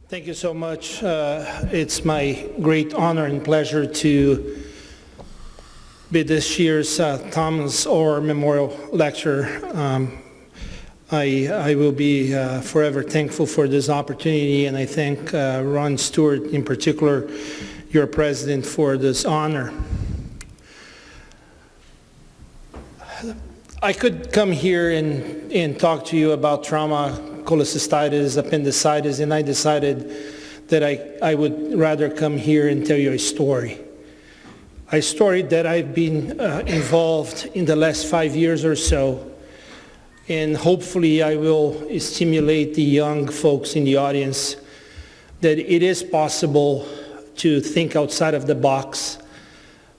Thank you so much. It's my great honor and pleasure to be this year's Thomas Orr Memorial Lecture. I will be forever thankful for this opportunity, and I thank Ron Stewart in particular, your president, for this honor. I could come here and talk to you about trauma, cholecystitis, appendicitis, and I decided that I would rather come here and tell you a story that I've been involved in the last 5 years or so, and hopefully I will stimulate the young folks in the audience that it is possible to think outside of the box.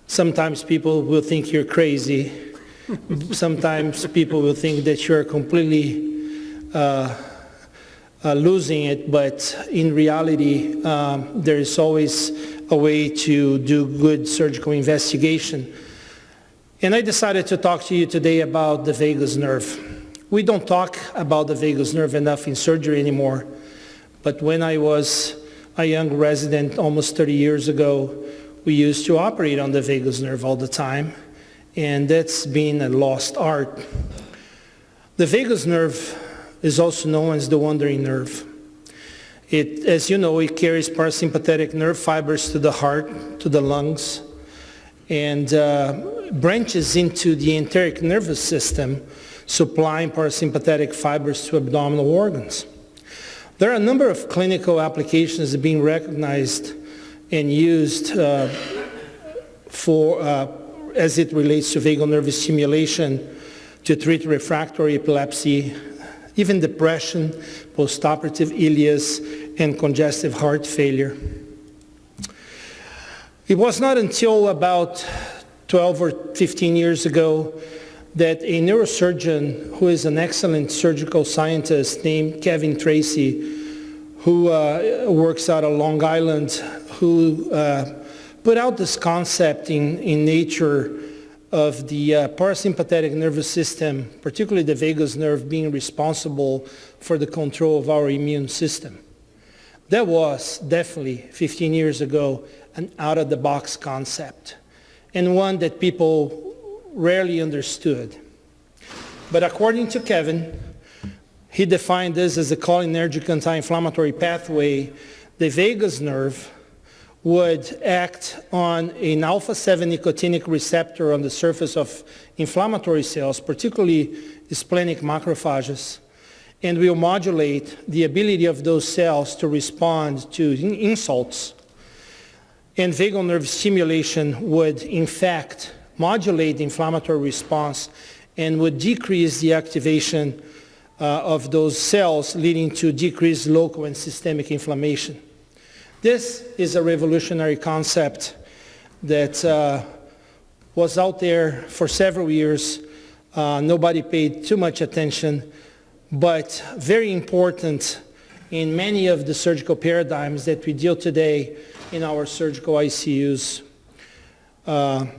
Sometimes people will think you're crazy. Sometimes people will think that you're completely losing it, but in reality, there is always a way to do good surgical investigation. And I decided to talk to you today about the vagus nerve. We don't talk about the vagus nerve enough in surgery anymore, but when I was a young resident almost 30 years ago, we used to operate on the vagus nerve all the time, and that's been a lost art. The vagus nerve is also known as the wandering nerve. As you know, it carries parasympathetic nerve fibers to the heart, to the lungs, and branches into the enteric nervous system, supplying parasympathetic fibers to abdominal organs. There are a number of clinical applications being recognized and used as it relates to vagal nerve stimulation to treat refractory epilepsy, even depression, postoperative ileus, and congestive heart failure. It was not until about 12 or 15 years ago that a neurosurgeon who is an excellent surgical scientist named Kevin Tracy, who works out of Long Island, who put out this concept in Nature of the parasympathetic nervous system, particularly the vagus nerve, being responsible for the control of our immune system. That was definitely 15 years ago an out-of-the-box concept, and one that people rarely understood. But according to Kevin, he defined this as a cholinergic anti-inflammatory pathway. The vagus nerve would act on an alpha-7 nicotinic receptor on the surface of inflammatory cells, particularly splenic macrophages, and will modulate the ability of those cells to respond to insults. And vagal nerve stimulation would, in fact, modulate the inflammatory response and would decrease the activation of those cells, leading to decreased local and systemic inflammation. This is a revolutionary concept that was out there for several years. Nobody paid too much attention, but very important in many of the surgical paradigms that we deal today in our surgical ICUs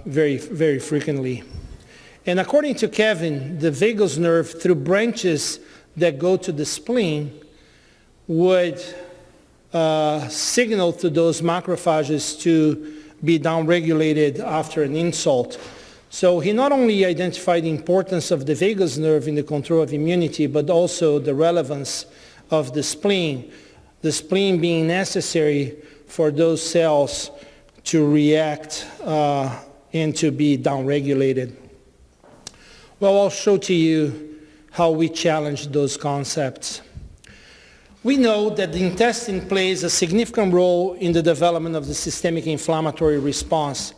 very, very frequently. And according to Kevin, the vagus nerve, through branches that go to the spleen, would signal to those macrophages to be downregulated after an insult. So he not only identified the importance of the vagus nerve in the control of immunity, but also the relevance of the spleen being necessary for those cells to react and to be downregulated. Well, I'll show to you how we challenge those concepts. We know that the intestine plays a significant role in the development of the systemic inflammatory response.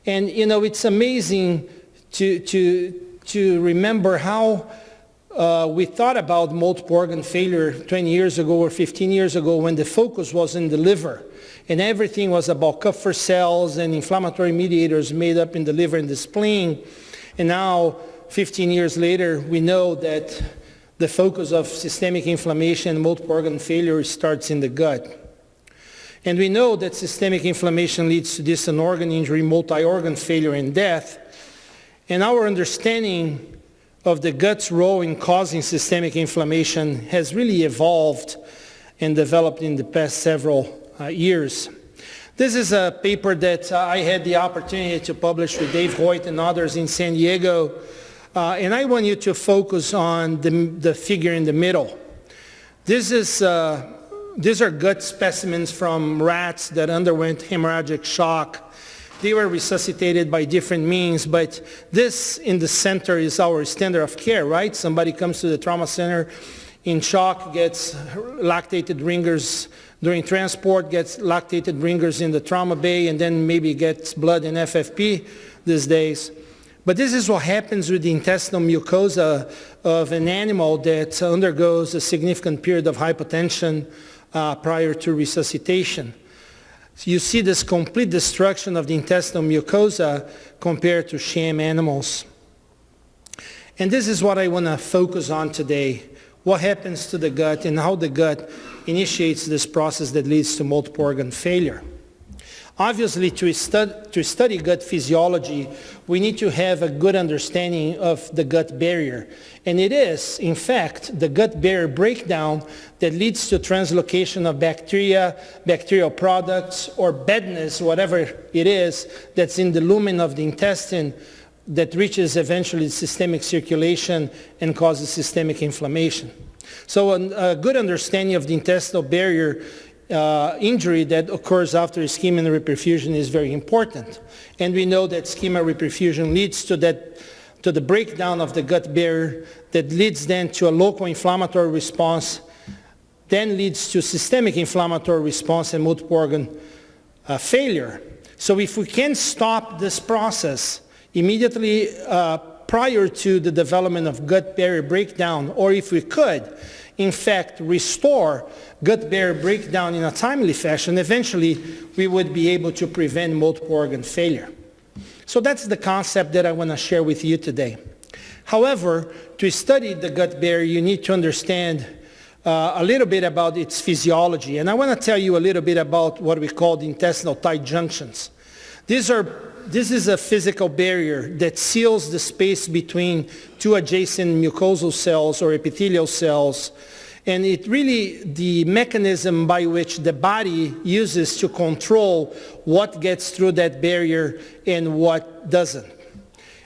And it's amazing to remember how we thought about multiple organ failure 20 years ago or 15 years ago, when the focus was in the liver and everything was about Kupffer cells and inflammatory mediators made up in the liver and the spleen. And now, 15 years later, we know that the focus of systemic inflammation and multiple organ failure starts in the gut. And we know that systemic inflammation leads to distant organ injury, multi-organ failure, and death. And our understanding of the gut's role in causing systemic inflammation has really evolved and developed in the past several years. This is a paper that I had the opportunity to publish with Dave Hoyt and others in San Diego, and I want you to focus on the figure in the middle. These are gut specimens from rats that underwent hemorrhagic shock. They were resuscitated by different means, but this in the center is our standard of care, right? Somebody comes to the trauma center in shock, gets lactated ringers during transport, gets lactated ringers in the trauma bay, and then maybe gets blood and FFP these days. But this is what happens with the intestinal mucosa of an animal that undergoes a significant period of hypotension prior to resuscitation. So you see this complete destruction of the intestinal mucosa compared to sham animals. And this is what I want to focus on today. What happens to the gut and how the gut initiates this process that leads to multiple organ failure. Obviously, to study gut physiology, we need to have a good understanding of the gut barrier. And it is, in fact, the gut barrier breakdown that leads to translocation of bacteria, bacterial products, or bedness, whatever it is, that's in the lumen of the intestine that reaches eventually systemic circulation and causes systemic inflammation. So a good understanding of the intestinal barrier injury that occurs after ischemia and reperfusion is very important. And we know that ischemia reperfusion leads to the breakdown of the gut barrier that leads then to a local inflammatory response, then leads to systemic inflammatory response and multiple organ failure. So if we can stop this process immediately prior to the development of gut barrier breakdown, or if we could, in fact, restore gut barrier breakdown in a timely fashion, eventually we would be able to prevent multiple organ failure. So that's the concept that I want to share with you today. However, to study the gut barrier, you need to understand a little bit about its physiology. And I want to tell you a little bit about what we call the intestinal tight junctions. This is a physical barrier that seals the space between two adjacent mucosal cells or epithelial cells. And it really, the mechanism by which the body uses to control what gets through that barrier and what doesn't.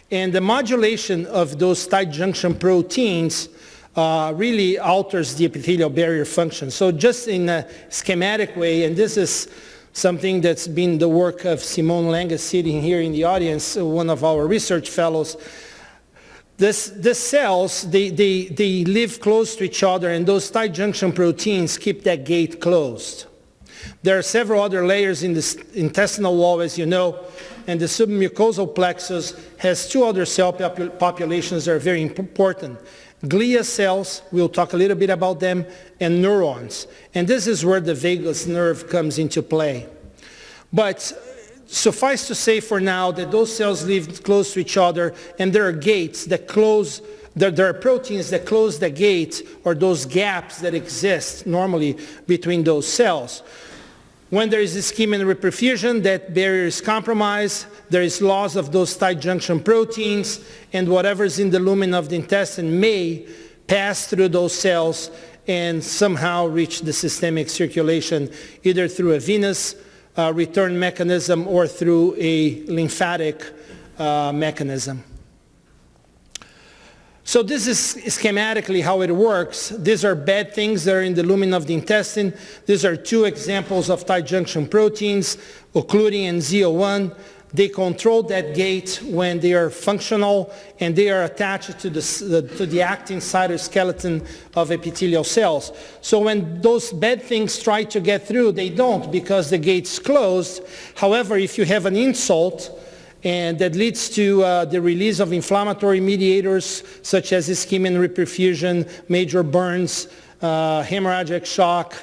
And the modulation of those tight junction proteins really alters the epithelial barrier function. So just in a schematic way, and this is something that's been the work of Simone Lange sitting here in the audience, one of our research fellows. The cells, they live close to each other, and those tight junction proteins keep that gate closed. There are several other layers in the intestinal wall, as you know, and the submucosal plexus has two other cell populations that are very important. Glia cells, we'll talk a little bit about them, and neurons. And this is where the vagus nerve comes into play. But suffice to say for now that those cells live close to each other, and there are gates that close, there are proteins that close the gate, or those gaps that exist normally between those cells. When there is ischemia and reperfusion, that barrier is compromised. There is loss of those tight junction proteins, and whatever is in the lumen of the intestine may pass through those cells and somehow reach the systemic circulation, either through a venous return mechanism or through a lymphatic mechanism. So this is schematically how it works. These are bad things that are in the lumen of the intestine. These are two examples of tight junction proteins, occludin and ZO1. They control that gate when they are functional, and they are attached to the actin cytoskeleton of epithelial cells. So when those bad things try to get through, they don't, because the gate's closed. However, if you have an insult, and that leads to the release of inflammatory mediators such as ischemia and reperfusion, major burns, hemorrhagic shock,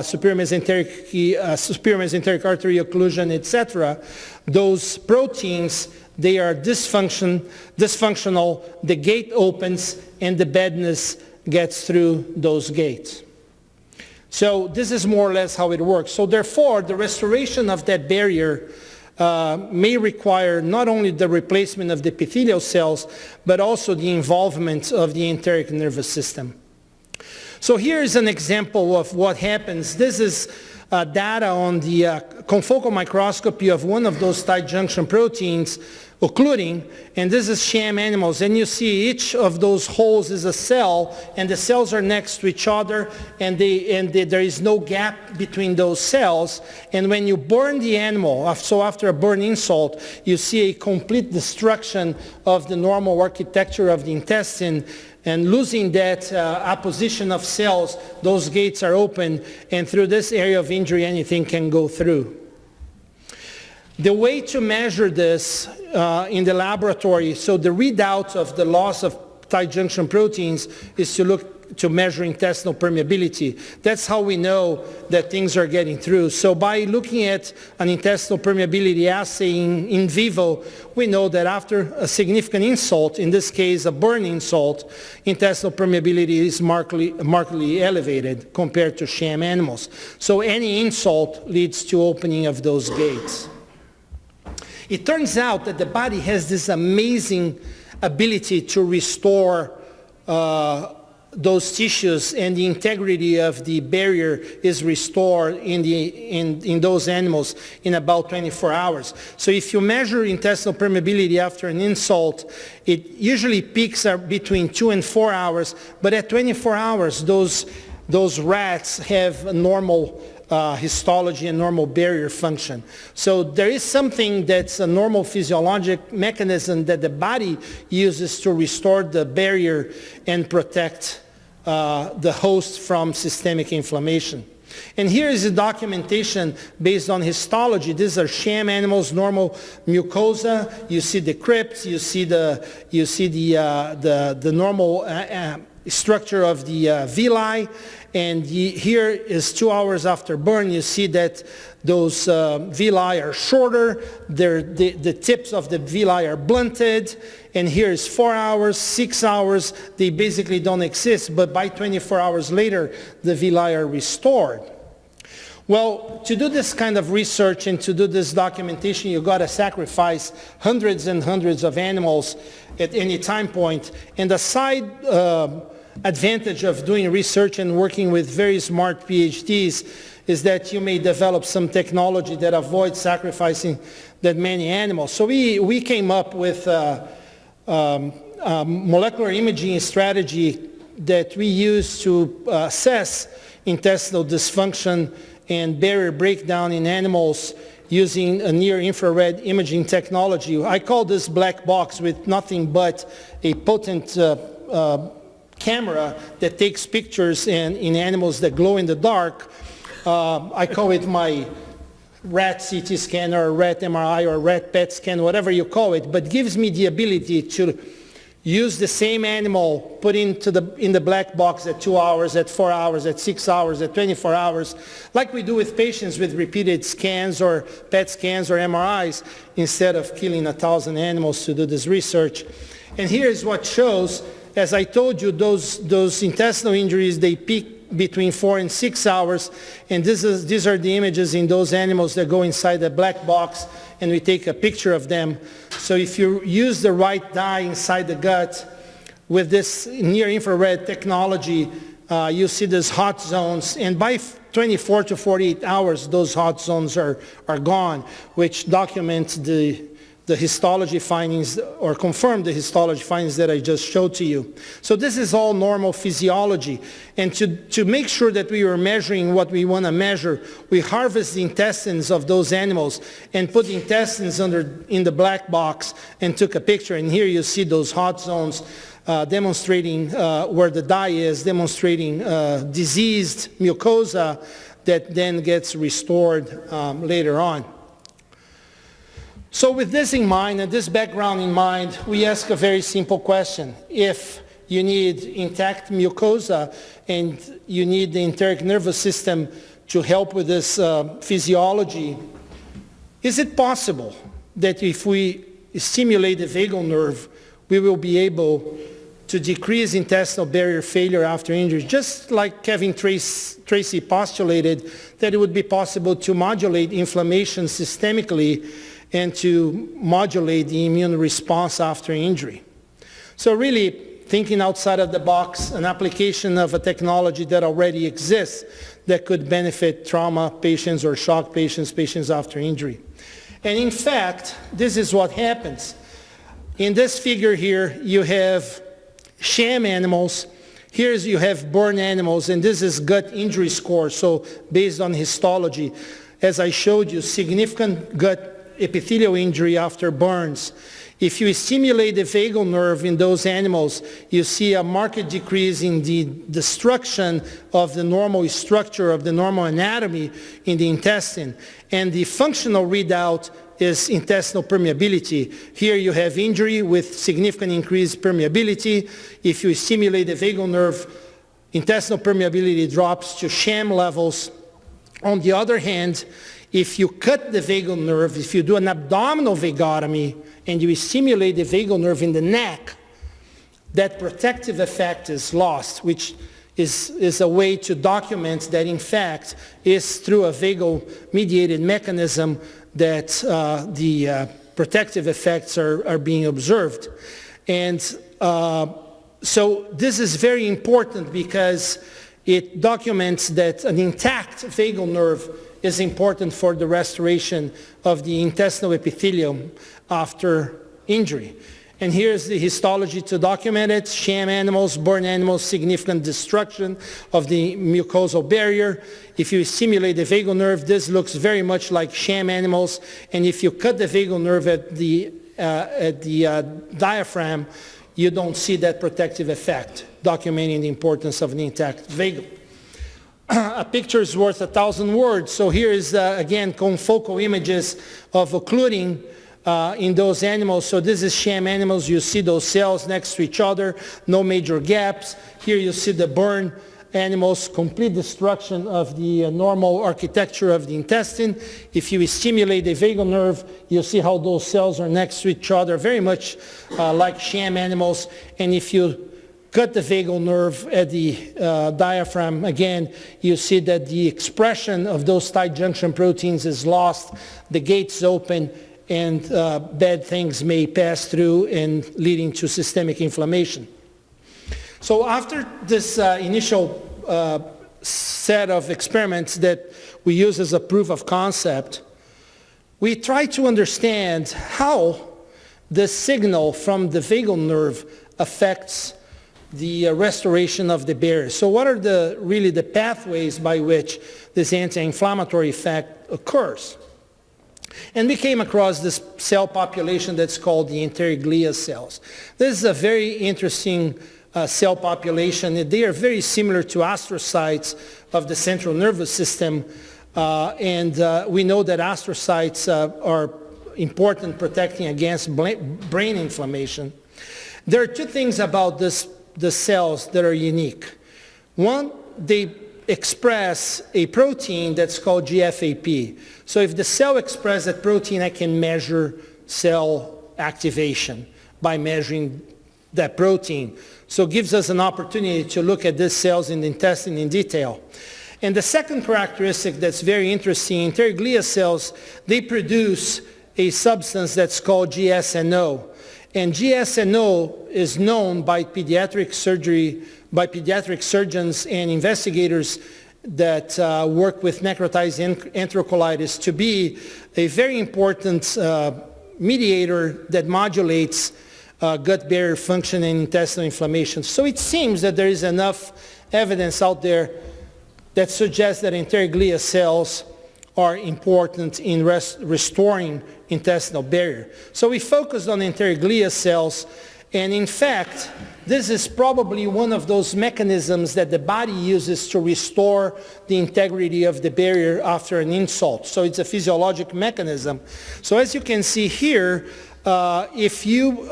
superior mesenteric artery occlusion, etc. Those proteins, they are dysfunctional, the gate opens, and the badness gets through those gates. So this is more or less how it works. So therefore, the restoration of that barrier may require not only the replacement of the epithelial cells, but also the involvement of the enteric nervous system. So here is an example of what happens. This is data on the confocal microscopy of one of those tight junction proteins, occluding, and this is sham animals. And you see each of those holes is a cell, and the cells are next to each other, and there is no gap between those cells. And when you burn the animal, so after a burn insult, you see a complete destruction of the normal architecture of the intestine. And losing that apposition of cells, those gates are open, and through this area of injury, anything can go through. The way to measure this in the laboratory, so the readout of the loss of tight junction proteins is to measure intestinal permeability. That's how we know that things are getting through. So by looking at an intestinal permeability assay in vivo, we know that after a significant insult, in this case a burn insult, intestinal permeability is markedly elevated compared to sham animals. So any insult leads to opening of those gates. It turns out that the body has this amazing ability to restore those tissues, and the integrity of the barrier is restored in those animals in about 24 hours. So if you measure intestinal permeability after an insult, it usually peaks between 2 and 4 hours, but at 24 hours, those rats have a normal histology and normal barrier function. So there is something that's a normal physiologic mechanism that the body uses to restore the barrier and protect the host from systemic inflammation. And here is the documentation based on histology. These are sham animals, normal mucosa. You see the crypts. You see the normal structure of the villi. And here is 2 hours after burn. You see that those villi are shorter. The tips of the villi are blunted. And here is 4 hours, 6 hours. They basically don't exist. But by 24 hours later, the villi are restored. Well, to do this kind of research and to do this documentation, you've got to sacrifice hundreds and hundreds of animals at any time point. And the side advantage of doing research and working with very smart PhDs is that you may develop some technology that avoids sacrificing that many animals. So we came up with a molecular imaging strategy that we use to assess intestinal dysfunction and barrier breakdown in animals using a near-infrared imaging technology. I call this black box with nothing but a potent camera that takes pictures in animals that glow in the dark. I call it my rat CT scan or rat MRI or rat PET scan, whatever you call it, but gives me the ability to use the same animal, put in the black box at 2 hours, at 4 hours, at 6 hours, at 24 hours, like we do with patients with repeated scans or PET scans or MRIs, instead of killing 1,000 animals to do this research. And here's what shows. As I told you, those intestinal injuries, they peak between 4 and 6 hours, and these are the images in those animals that go inside the black box, and we take a picture of them. So if you use the right dye inside the gut with this near-infrared technology, you see these hot zones, and by 24 to 48 hours, those hot zones are gone, which documents the histology findings, or confirm the histology findings that I just showed to you. So this is all normal physiology. And to make sure that we are measuring what we want to measure, we harvest the intestines of those animals and put the intestines in the black box and took a picture. And here you see those hot zones demonstrating where the dye is, demonstrating diseased mucosa that then gets restored later on. So with this in mind and this background in mind, we ask a very simple question. If you need intact mucosa and you need the enteric nervous system to help with this physiology, is it possible that if we stimulate the vagal nerve, we will be able to decrease intestinal barrier failure after injury, just like Kevin Tracy postulated that it would be possible to modulate inflammation systemically and to modulate the immune response after injury. So really, thinking outside of the box, an application of a technology that already exists that could benefit trauma patients or shock patients, patients after injury. And in fact, this is what happens. In this figure here, you have sham animals. Here you have burn animals, and this is gut injury score, so based on histology. As I showed you, significant gut epithelial injury after burns. If you stimulate the vagal nerve in those animals, you see a marked decrease in the destruction of the normal structure of the normal anatomy in the intestine. And the functional readout is intestinal permeability. Here you have injury with significant increased permeability. If you stimulate the vagal nerve, intestinal permeability drops to sham levels. On the other hand, if you cut the vagal nerve, if you do an abdominal vagotomy and you stimulate the vagal nerve in the neck, that protective effect is lost, which is a way to document that in fact is through a vagal-mediated mechanism that the protective effects are being observed. And so this is very important because it documents that an intact vagal nerve is important for the restoration of the intestinal epithelium after injury. And here's the histology to document it. Sham animals, burn animals, significant destruction of the mucosal barrier. If you stimulate the vagal nerve, this looks very much like sham animals. And if you cut the vagal nerve at the diaphragm, you don't see that protective effect, documenting the importance of an intact vagal. A picture is worth 1,000 words. So here is, again, confocal images of occluding in those animals. So this is sham animals. You see those cells next to each other, no major gaps. Here you see the burn animals, complete destruction of the normal architecture of the intestine. If you stimulate the vagal nerve, you'll see how those cells are next to each other, very much like sham animals. And if you cut the vagal nerve at the diaphragm, again, you see that the expression of those tight junction proteins is lost, the gates open, and bad things may pass through and leading to systemic inflammation. So after this initial set of experiments that we use as a proof of concept, we try to understand how the signal from the vagal nerve affects the restoration of the barrier. So what are really the pathways by which this anti-inflammatory effect occurs? And we came across this cell population that's called the Enteroglia cells. This is a very interesting cell population. They are very similar to astrocytes of the central nervous system. And we know that astrocytes are important protecting against brain inflammation. There are two things about the cells that are unique. One, they express a protein that's called GFAP. So if the cell expresses that protein, I can measure cell activation by measuring that protein. So it gives us an opportunity to look at these cells in the intestine in detail. And the second characteristic that's very interesting, Enteroglia cells, they produce a substance that's called GSNO. And GSNO is known by pediatric surgeons and investigators that work with necrotizing enterocolitis to be a very important mediator that modulates gut barrier function and intestinal inflammation. So it seems that there is enough evidence out there that suggests that Enteroglia cells are important in restoring intestinal barrier. So we focused on Enteroglia cells, and in fact, this is probably one of those mechanisms that the body uses to restore the integrity of the barrier after an insult. So it's a physiologic mechanism. So as you can see here, if you,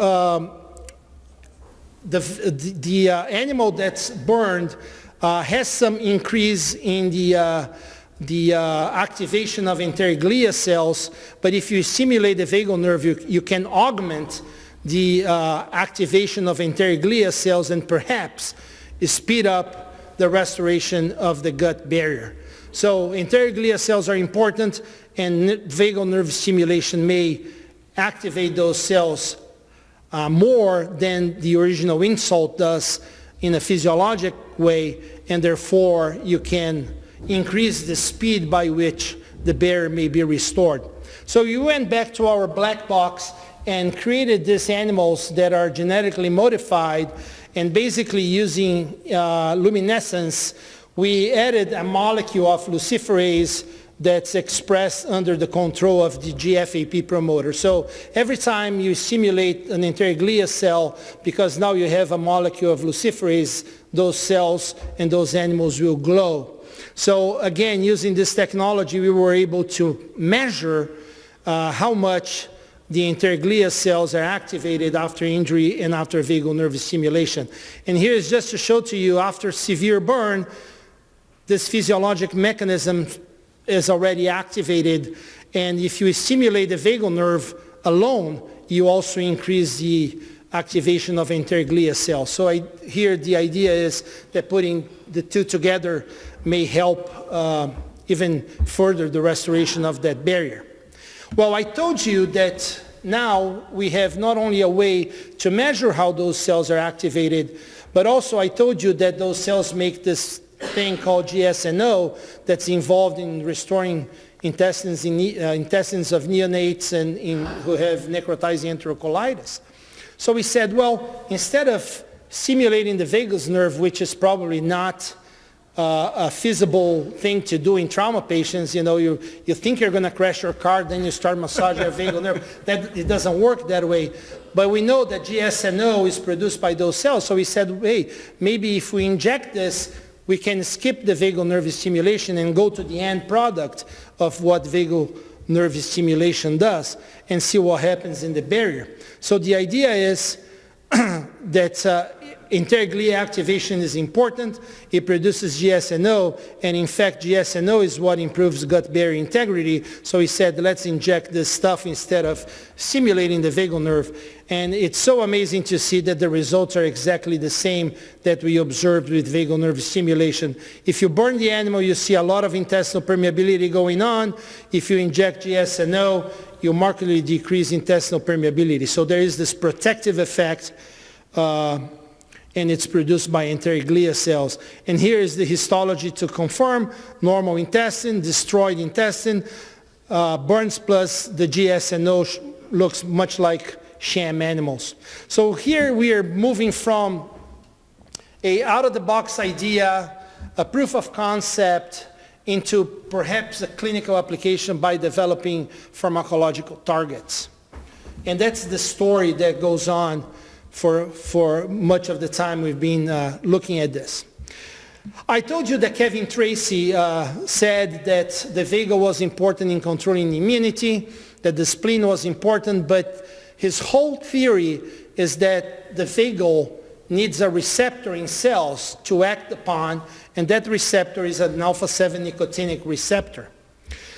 the animal that's burned has some increase in the activation of Enteroglia cells, but if you stimulate the vagal nerve, you can augment the activation of Enteroglia cells and perhaps speed up the restoration of the gut barrier. So Enteroglia cells are important, and vagal nerve stimulation may activate those cells more than the original insult does in a physiologic way, and therefore you can increase the speed by which the barrier may be restored. So we went back to our black box and created these animals that are genetically modified, and basically using luminescence, we added a molecule of luciferase that's expressed under the control of the GFAP promoter. So every time you stimulate an enteroglia cell, because now you have a molecule of luciferase, those cells and those animals will glow. So again, using this technology, we were able to measure how much the enteroglia cells are activated after injury and after vagal nerve stimulation. And here is just to show to you, after severe burn, this physiologic mechanism is already activated, and if you stimulate the vagal nerve alone, you also increase the activation of enteroglia cells. So here the idea is that putting the two together may help even further the restoration of that barrier. Well, I told you that now we have not only a way to measure how those cells are activated, but also I told you that those cells make this thing called GSNO that's involved in restoring intestines of neonates and who have necrotizing enterocolitis. So we said, well, instead of stimulating the vagus nerve, which is probably not a feasible thing to do in trauma patients, you know, you think you're going to crash your car, then you start massaging your vagal nerve. It doesn't work that way. But we know that GSNO is produced by those cells. So we said, hey, maybe if we inject this, we can skip the vagal nerve stimulation and go to the end product of what vagal nerve stimulation does and see what happens in the barrier. So the idea is that enteroglia activation is important. It produces GSNO, and in fact, GSNO is what improves gut barrier integrity. So he said, let's inject this stuff instead of stimulating the vagal nerve. And it's so amazing to see that the results are exactly the same that we observed with vagal nerve stimulation. If you burn the animal, you see a lot of intestinal permeability going on. If you inject GSNO, you markedly decrease intestinal permeability. So there is this protective effect, and it's produced by enteroglia cells. And here is the histology to confirm normal intestine, destroyed intestine, burns plus the GSNO looks much like sham animals. So here we are moving from a out-of-the-box idea, a proof of concept, into perhaps a clinical application by developing pharmacological targets. And that's the story that goes on for much of the time we've been looking at this. I told you that Kevin Tracy said that the vagal was important in controlling immunity, that the spleen was important, but his whole theory is that the vagal needs a receptor in cells to act upon, and that receptor is an alpha-7 nicotinic receptor.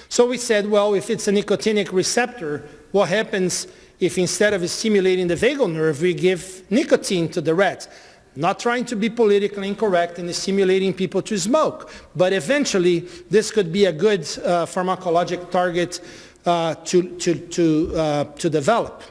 So we said, well, if it's a nicotinic receptor, what happens if instead of stimulating the vagal nerve, we give nicotine to the rats? Not trying to be politically incorrect and stimulating people to smoke, but eventually this could be a good pharmacologic target to develop.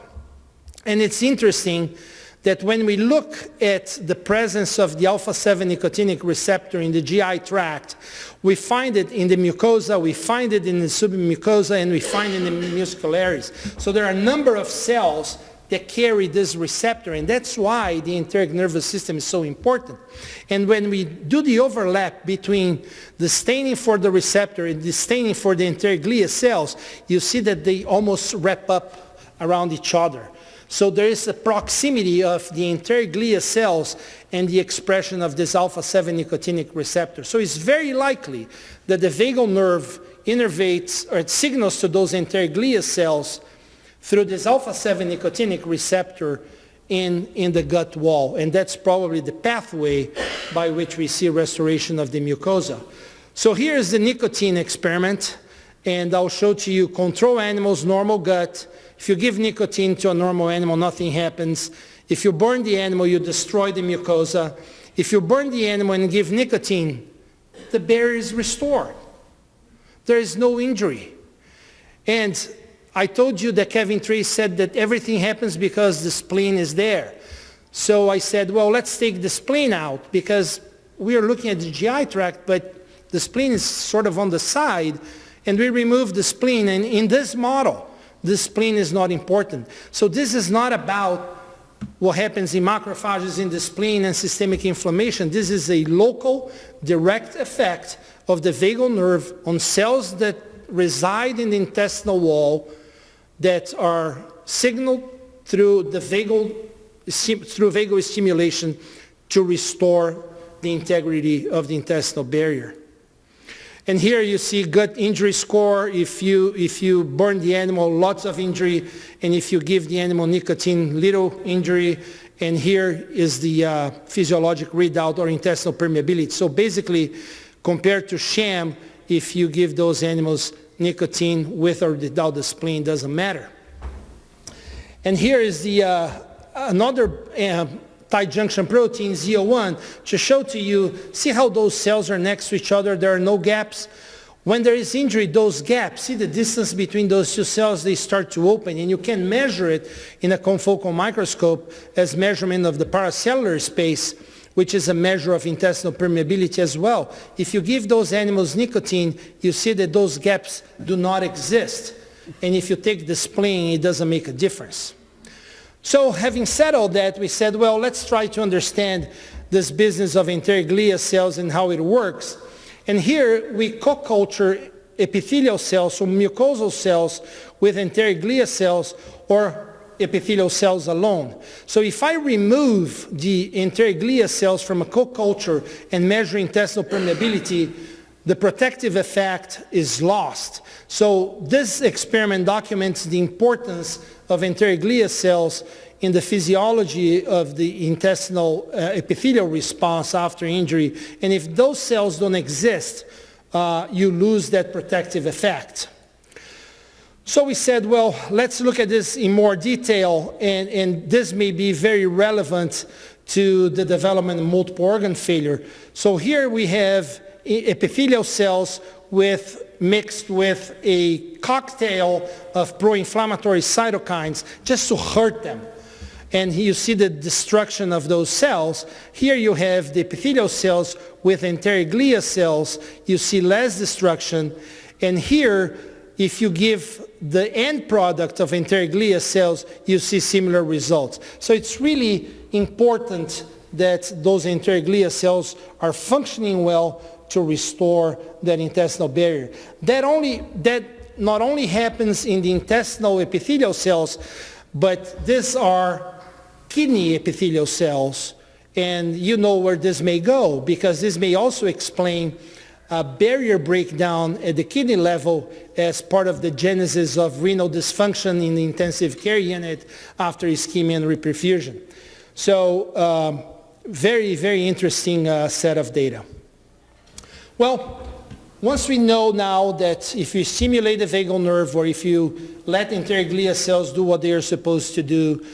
And it's interesting that when we look at the presence of the alpha-7 nicotinic receptor in the GI tract, we find it in the mucosa, we find it in the submucosa, and we find it in the muscularis. So there are a number of cells that carry this receptor, and that's why the enteric nervous system is so important. And when we do the overlap between the staining for the receptor and the staining for the enteroglia cells, you see that they almost wrap up around each other. So there is a proximity of the enteroglia cells and the expression of this alpha-7 nicotinic receptor. So it's very likely that the vagal nerve innervates or it signals to those enteroglia cells through this alpha-7 nicotinic receptor in the gut wall. And that's probably the pathway by which we see restoration of the mucosa. So here's the nicotine experiment, and I'll show to you control animals, normal gut. If you give nicotine to a normal animal, nothing happens. If you burn the animal, you destroy the mucosa. If you burn the animal and give nicotine, the barrier is restored. There is no injury. And I told you that Kevin Tracy said that everything happens because the spleen is there. So I said, well, let's take the spleen out because we are looking at the GI tract, but the spleen is sort of on the side, and we remove the spleen. And in this model, the spleen is not important. So this is not about what happens in macrophages in the spleen and systemic inflammation. This is a local, direct effect of the vagal nerve on cells that reside in the intestinal wall that are signaled through the vagal stimulation to restore the integrity of the intestinal barrier. And here you see gut injury score. If you burn the animal, lots of injury, and if you give the animal nicotine, little injury. And here is the physiologic readout or intestinal permeability. So basically, compared to sham, if you give those animals nicotine with or without the spleen, doesn't matter. And here is the another tight junction protein, ZO1, to show to you, see how those cells are next to each other, there are no gaps. When there is injury, those gaps, see the distance between those two cells, they start to open, and you can measure it in a confocal microscope as measurement of the paracellular space, which is a measure of intestinal permeability as well. If you give those animals nicotine, you see that those gaps do not exist. And if you take the spleen, it doesn't make a difference. So having said all that, we said, well, let's try to understand this business of enteroglia cells and how it works. And here we co-culture epithelial cells, so mucosal cells with enteroglia cells or epithelial cells alone. So if I remove the enteroglia cells from a co-culture and measure intestinal permeability, the protective effect is lost. So this experiment documents the importance of enteroglia cells in the physiology of the intestinal epithelial response after injury. And if those cells don't exist, you lose that protective effect. So we said, well, let's look at this in more detail, and this may be very relevant to the development of multiple organ failure. So here we have epithelial cells mixed with a cocktail of pro-inflammatory cytokines just to hurt them. And here you see the destruction of those cells. Here you have the epithelial cells with enteroglia cells. You see less destruction. And here, if you give the end product of enteroglia cells, you see similar results. So it's really important that those enteroglia cells are functioning well to restore that intestinal barrier. That not only happens in the intestinal epithelial cells, but these are kidney epithelial cells, and you know where this may go, because this may also explain a barrier breakdown at the kidney level as part of the genesis of renal dysfunction in the intensive care unit after ischemia and reperfusion. So very, very interesting set of data. Well, once we know now that if you stimulate the vagal nerve or if you let enteroglia cells do what they are supposed to do,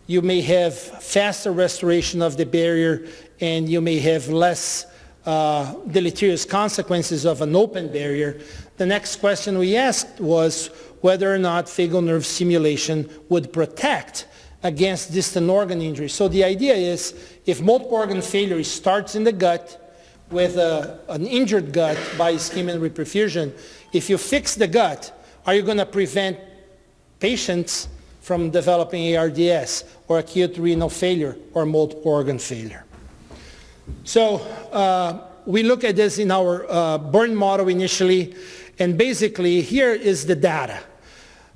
you may have faster restoration of the barrier and you may have less deleterious consequences of an open barrier. The next question we asked was whether or not vagal nerve stimulation would protect against distant organ injury. So the idea is if multiple organ failure starts in the gut, with an injured gut by ischemia and reperfusion, if you fix the gut, are you going to prevent patients from developing ARDS or acute renal failure or multiple organ failure? So we look at this in our burn model initially, and basically here is the data.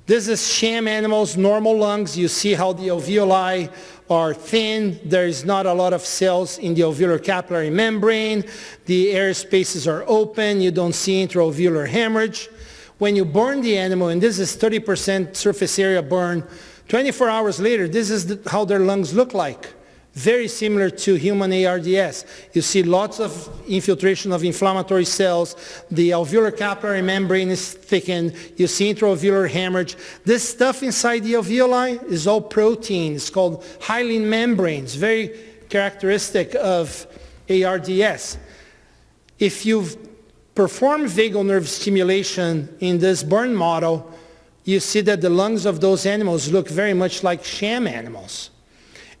This is sham animals, normal lungs. You see how the alveoli are thin. There is not a lot of cells in the alveolar capillary membrane. The air spaces are open. You don't see intraalveolar hemorrhage. When you burn the animal, and this is 30% surface area burn, 24 hours later, this is how their lungs look like. Very similar to human ARDS. You see lots of infiltration of inflammatory cells. The alveolar capillary membrane is thickened. You see intraalveolar hemorrhage. This stuff inside the alveoli is all protein. It's called hyaline membranes, very characteristic of ARDS. If you perform vagal nerve stimulation in this burn model, you see that the lungs of those animals look very much like sham animals.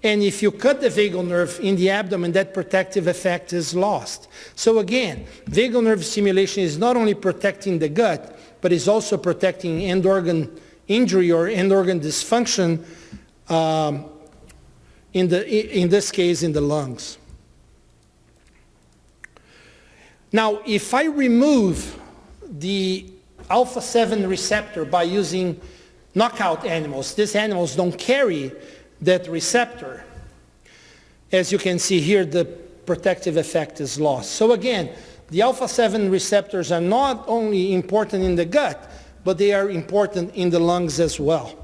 And if you cut the vagal nerve in the abdomen, that protective effect is lost. So again, vagal nerve stimulation is not only protecting the gut, but is also protecting end organ injury or end organ dysfunction, in this case in the lungs. Now, if I remove the alpha-7 receptor by using knockout animals, these animals don't carry that receptor. As you can see here, the protective effect is lost. So again, the alpha-7 receptors are not only important in the gut, but they are important in the lungs as well.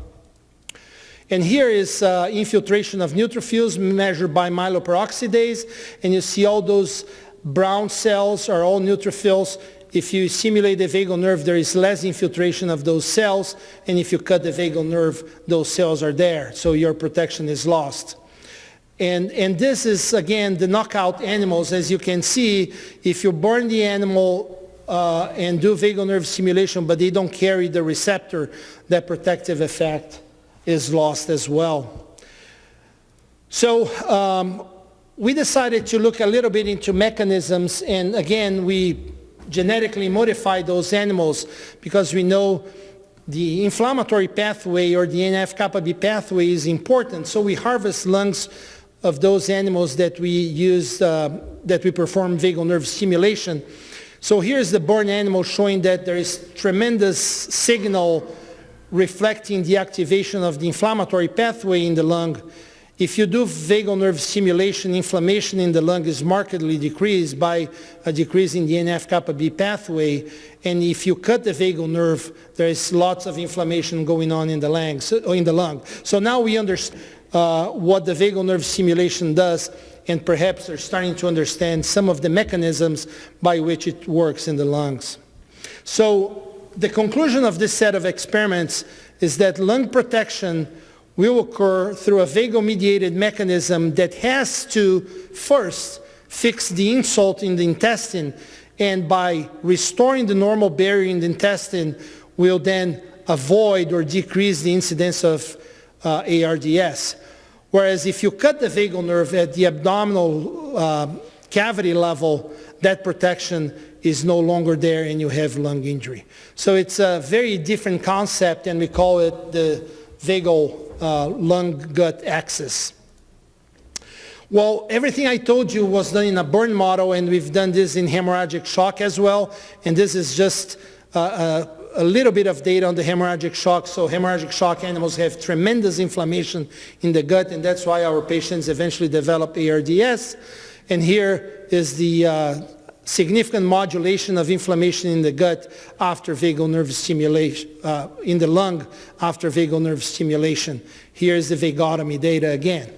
And here is infiltration of neutrophils measured by myeloperoxidase, and you see all those brown cells are all neutrophils. If you stimulate the vagal nerve, there is less infiltration of those cells, and if you cut the vagal nerve, those cells are there, so your protection is lost. And this is, again, the knockout animals. As you can see, if you burn the animal and do vagal nerve stimulation, but they don't carry the receptor, that protective effect is lost as well. So we decided to look a little bit into mechanisms, and again, we genetically modify those animals because we know the inflammatory pathway or the NF-kappa B pathway is important. So we harvest lungs of those animals that we use, that we perform vagal nerve stimulation. So here's the born animal showing that there is tremendous signal reflecting the activation of the inflammatory pathway in the lung. If you do vagal nerve stimulation, inflammation in the lung is markedly decreased by a decrease in the NF-kappa B pathway. And if you cut the vagal nerve, there is lots of inflammation going on in the lung. So now we understand what the vagal nerve stimulation does, and perhaps they're starting to understand some of the mechanisms by which it works in the lungs. So the conclusion of this set of experiments is that lung protection will occur through a vagal-mediated mechanism that has to first fix the insult in the intestine, and by restoring the normal barrier in the intestine will then avoid or decrease the incidence of ARDS. Whereas if you cut the vagal nerve at the abdominal cavity level, that protection is no longer there and you have lung injury. So it's a very different concept, and we call it the vagal lung-gut axis. Well, everything I told you was done in a burn model, and we've done this in hemorrhagic shock as well. And this is just a little bit of data on the hemorrhagic shock. So hemorrhagic shock animals have tremendous inflammation in the gut, and that's why our patients eventually develop ARDS. And here is the significant modulation of inflammation in the gut after vagal nerve stimulation, in the lung after vagal nerve stimulation. Here's the vagotomy data again.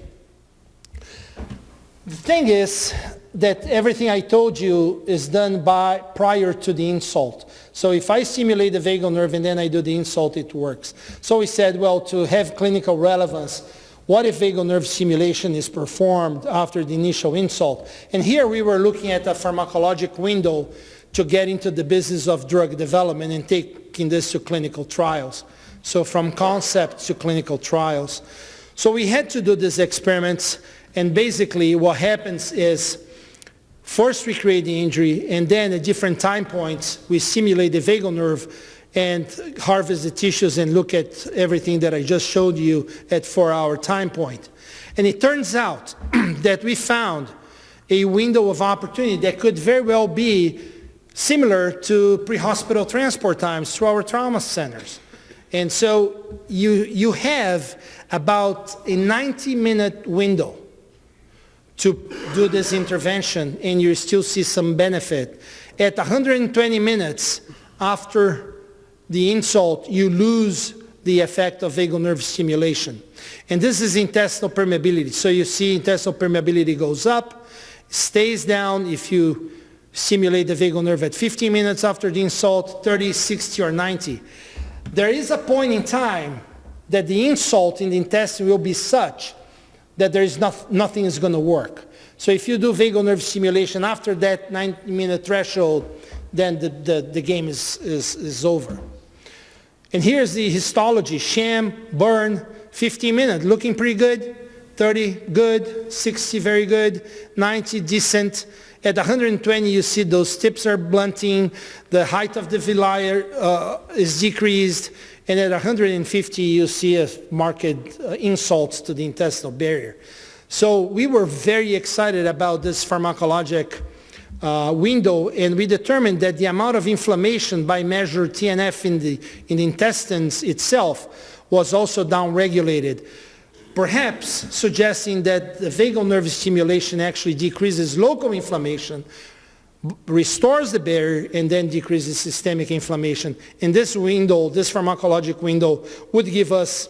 The thing is that everything I told you is done prior to the insult. So if I stimulate the vagal nerve and then I do the insult, it works. So we said, well, to have clinical relevance, what if vagal nerve stimulation is performed after the initial insult? And here we were looking at a pharmacologic window to get into the business of drug development and taking this to clinical trials. So from concept to clinical trials. So we had to do these experiments, and basically what happens is first we create the injury, and then at different time points we stimulate the vagal nerve and harvest the tissues and look at everything that I just showed you at 4-hour time point. And it turns out that we found a window of opportunity that could very well be similar to pre-hospital transport times to our trauma centers. And so you have about a 90-minute window to do this intervention, and you still see some benefit. At 120 minutes after the insult, you lose the effect of vagal nerve stimulation. And this is intestinal permeability. So you see intestinal permeability goes up, stays down if you stimulate the vagal nerve at 15 minutes after the insult, 30, 60, or 90. There is a point in time that the insult in the intestine will be such that there is nothing is going to work. So if you do vagal nerve stimulation after that 90-minute threshold, then the game is over. And here's the histology, sham, burn, 15 minutes, looking pretty good, 30 good, 60 very good, 90 decent. At 120 you see those tips are blunting, the height of the villi is decreased, and at 150 you see a marked insult to the intestinal barrier. So we were very excited about this pharmacologic window, and we determined that the amount of inflammation by measured TNF in the intestines itself was also downregulated, perhaps suggesting that the vagal nerve stimulation actually decreases local inflammation, restores the barrier, and then decreases systemic inflammation. And this window, this pharmacologic window, would give us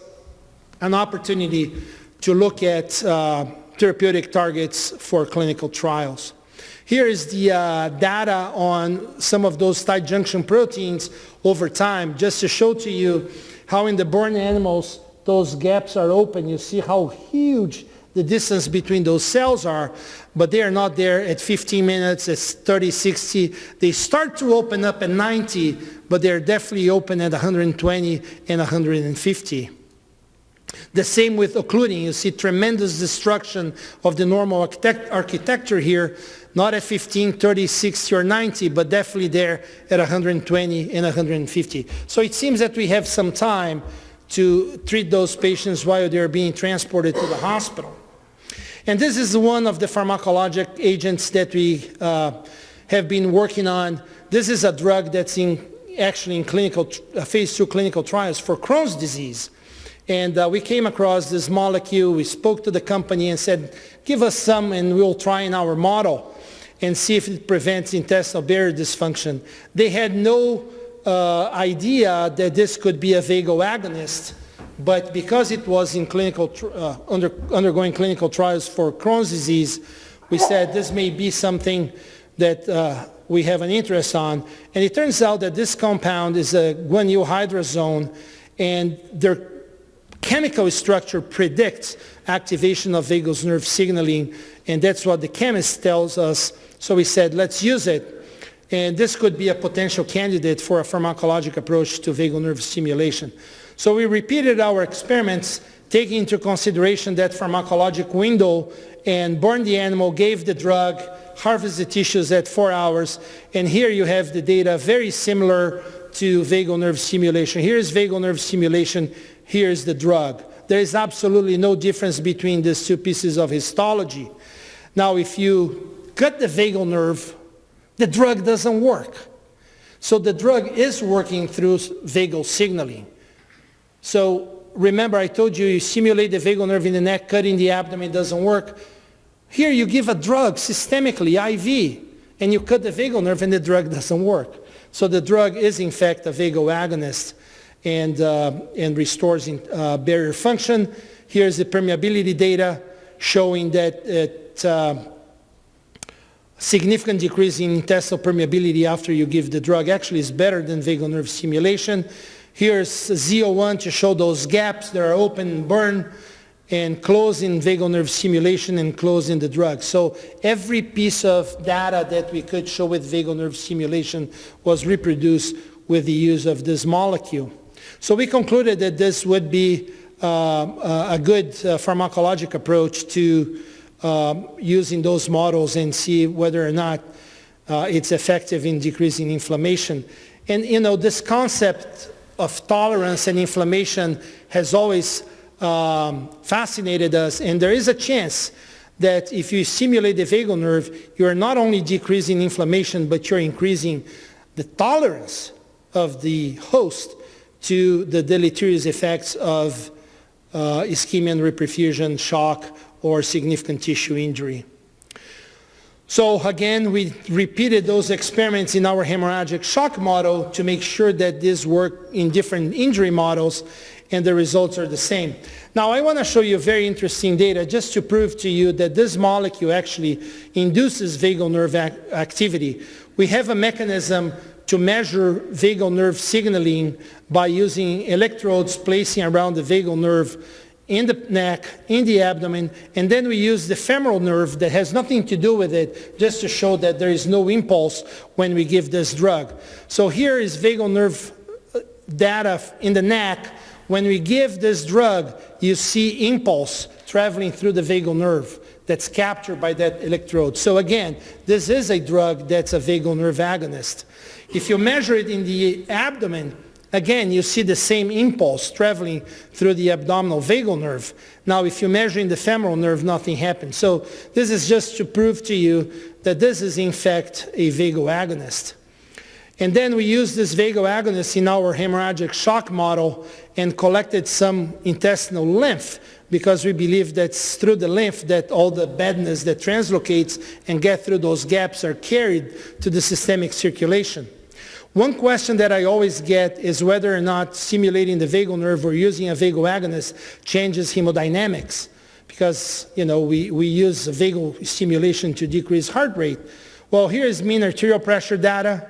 an opportunity to look at therapeutic targets for clinical trials. Here is the data on some of those tight junction proteins over time, just to show to you how in the born animals those gaps are open. You see how huge the distance between those cells are, but they are not there at 15 minutes, at 30, 60. They start to open up at 90, but they're definitely open at 120 and 150. The same with occluding. You see tremendous destruction of the normal architecture here, not at 15, 30, 60, or 90, but definitely there at 120 and 150. So it seems that we have some time to treat those patients while they're being transported to the hospital. And this is one of the pharmacologic agents that we have been working on. This is a drug that's actually in phase 2 clinical trials for Crohn's disease. And we came across this molecule. We spoke to the company and said, give us some and we'll try in our model and see if it prevents intestinal barrier dysfunction. They had no idea that this could be a vagal agonist, but because it was in undergoing clinical trials for Crohn's disease, we said this may be something that we have an interest on. And it turns out that this compound is a guanylyl hydrazone, and their chemical structure predicts activation of vagus nerve signaling, and that's what the chemist tells us. So we said, let's use it. And this could be a potential candidate for a pharmacologic approach to vagal nerve stimulation. So we repeated our experiments, taking into consideration that pharmacologic window, and burned the animal, gave the drug, harvested the tissues at 4 hours, and here you have the data very similar to vagal nerve stimulation. Here's vagal nerve stimulation, here's the drug. There is absolutely no difference between these two pieces of histology. Now, if you cut the vagal nerve, the drug doesn't work. So the drug is working through vagal signaling. So remember, I told you, you stimulate the vagal nerve in the neck, cutting the abdomen doesn't work. Here you give a drug systemically, IV, and you cut the vagal nerve and the drug doesn't work. So the drug is in fact a vagal agonist and restores barrier function. Here's the permeability data showing that significant decrease in intestinal permeability after you give the drug actually is better than vagal nerve stimulation. Here's Z01 to show those gaps that are open and burn and close in vagal nerve stimulation and close in the drug. So every piece of data that we could show with vagal nerve stimulation was reproduced with the use of this molecule. So we concluded that this would be a good pharmacologic approach to using those models and see whether or not it's effective in decreasing inflammation. And you know, this concept of tolerance and inflammation has always fascinated us, and there is a chance that if you stimulate the vagal nerve, you are not only decreasing inflammation, but you're increasing the tolerance of the host to the deleterious effects of ischemia and reperfusion, shock, or significant tissue injury. So again, we repeated those experiments in our hemorrhagic shock model to make sure that this worked in different injury models, and the results are the same. Now I want to show you very interesting data just to prove to you that this molecule actually induces vagal nerve activity. We have a mechanism to measure vagal nerve signaling by using electrodes placing around the vagal nerve in the neck, in the abdomen, and then we use the femoral nerve that has nothing to do with it, just to show that there is no impulse when we give this drug. So here is vagal nerve data in the neck, when we give this drug, you see impulse traveling through the vagal nerve that's captured by that electrode. So again, this is a drug that's a vagal nerve agonist. If you measure it in the abdomen, again, you see the same impulse traveling through the abdominal vagal nerve. Now, if you measure in the femoral nerve, nothing happens. So this is just to prove to you that this is, in fact, a vagal agonist. And then we used this vagal agonist in our hemorrhagic shock model and collected some intestinal lymph, because we believe that's through the lymph that all the badness that translocates and get through those gaps are carried to the systemic circulation. One question that I always get is whether or not stimulating the vagal nerve or using a vagal agonist changes hemodynamics, because we use vagal stimulation to decrease heart rate. Well, here is mean arterial pressure data.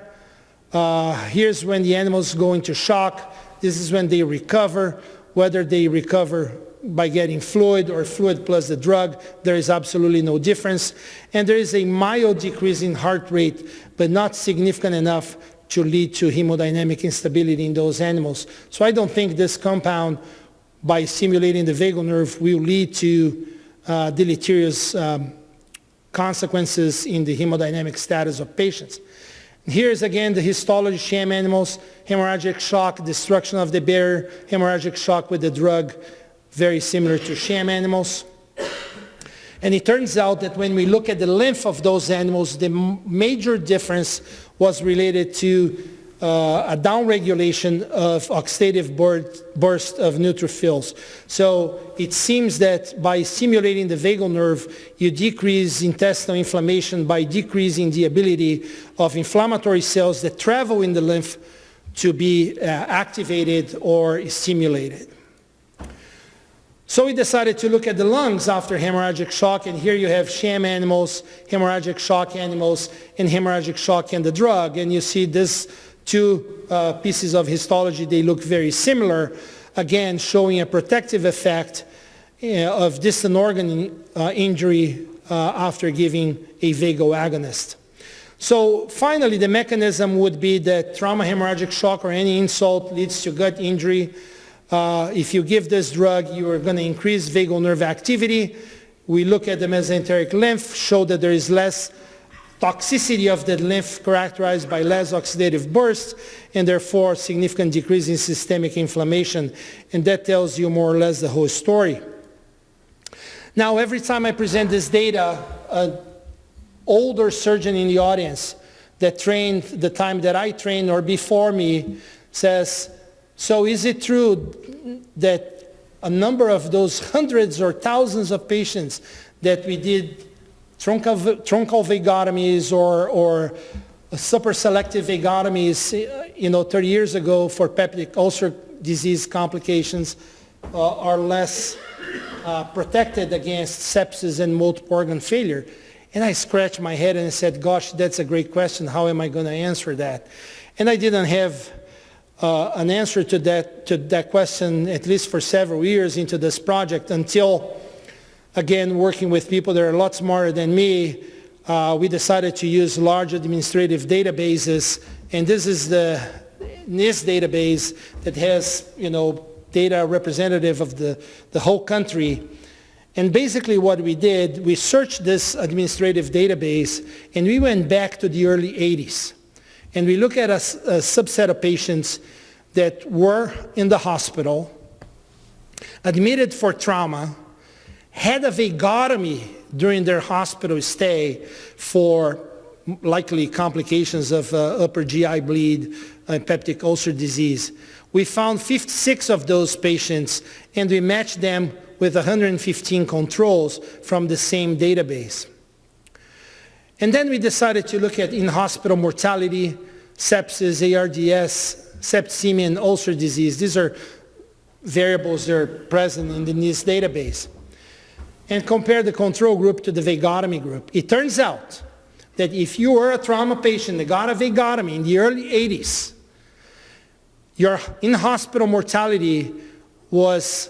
Here's when the animals go into shock. This is when they recover. Whether they recover by getting fluid or fluid plus the drug, there is absolutely no difference. And there is a mild decrease in heart rate, but not significant enough to lead to hemodynamic instability in those animals. So I don't think this compound, by stimulating the vagal nerve, will lead to deleterious consequences in the hemodynamic status of patients. Here's again the histology sham animals, hemorrhagic shock, destruction of the barrier, hemorrhagic shock with the drug, very similar to sham animals. And it turns out that when we look at the lymph of those animals, the major difference was related to a downregulation of oxidative burst of neutrophils. So it seems that by stimulating the vagal nerve, you decrease intestinal inflammation by decreasing the ability of inflammatory cells that travel in the lymph to be activated or stimulated. So we decided to look at the lungs after hemorrhagic shock, and here you have sham animals, hemorrhagic shock animals, and hemorrhagic shock and the drug. And you see these two pieces of histology, they look very similar, again showing a protective effect of distant organ injury after giving a vagal agonist. So finally, the mechanism would be that trauma hemorrhagic shock or any insult leads to gut injury. If you give this drug, you are going to increase vagal nerve activity. We look at the mesenteric lymph, show that there is less toxicity of the lymph characterized by less oxidative burst, and therefore significant decrease in systemic inflammation. And that tells you more or less the whole story. Now, every time I present this data, an older surgeon in the audience that trained the time that I trained or before me says, so is it true that a number of those hundreds or thousands of patients that we did truncal vagotomies or super selective vagotomies 30 years ago for peptic ulcer disease complications are less protected against sepsis and multiple organ failure? And I scratched my head and I said, gosh, that's a great question. How am I going to answer that? And I didn't have an answer to that question, at least for several years into this project, until, again, working with people that are a lot smarter than me, we decided to use large administrative databases. And this is the NIST database that has, data representative of the whole country. And basically what we did, we searched this administrative database and we went back to the early 80s. And we look at a subset of patients that were in the hospital, admitted for trauma, had a vagotomy during their hospital stay for likely complications of upper GI bleed and peptic ulcer disease. We found 56 of those patients and we matched them with 115 controls from the same database. And then we decided to look at in-hospital mortality, sepsis, ARDS, septicemia, and ulcer disease. These are variables that are present in the NIST database. And compare the control group to the vagotomy group. It turns out that if you were a trauma patient that got a vagotomy in the early 80s, your in-hospital mortality was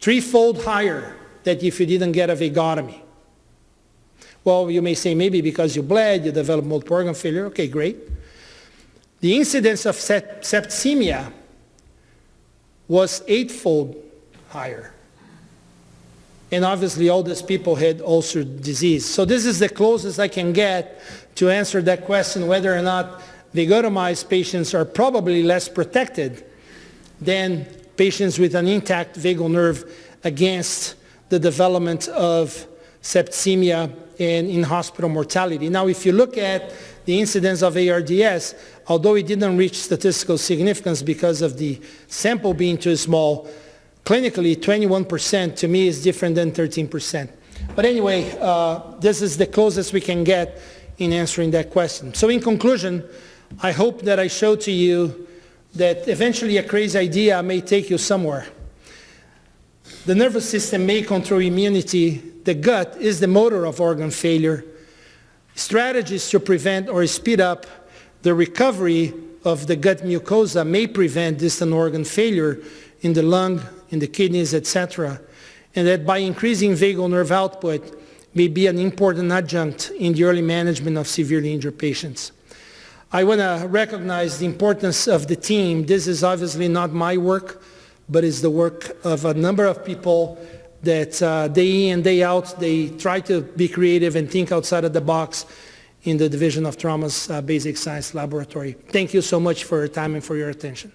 threefold higher than if you didn't get a vagotomy. Well, you may say maybe because you bled, you developed multiple organ failure. Okay, great. The incidence of septicemia was 8-fold higher. And obviously all these people had ulcer disease. So this is the closest I can get to answer that question, whether or not vagotomized patients are probably less protected than patients with an intact vagal nerve against the development of septicemia and in-hospital mortality. Now, if you look at the incidence of ARDS, although it didn't reach statistical significance because of the sample being too small, clinically, 21% to me is different than 13%. But anyway, this is the closest we can get in answering that question. So in conclusion, I hope that I showed to you that eventually a crazy idea may take you somewhere. The nervous system may control immunity. The gut is the motor of organ failure. Strategies to prevent or speed up the recovery of the gut mucosa may prevent distant organ failure in the lung, in the kidneys, etc. And that by increasing vagal nerve output may be an important adjunct in the early management of severely injured patients. I want to recognize the importance of the team. This is obviously not my work, but it's the work of a number of people that day in and day out, they try to be creative and think outside of the box in the Division of Trauma's Basic Science Laboratory. Thank you so much for your time and for your attention.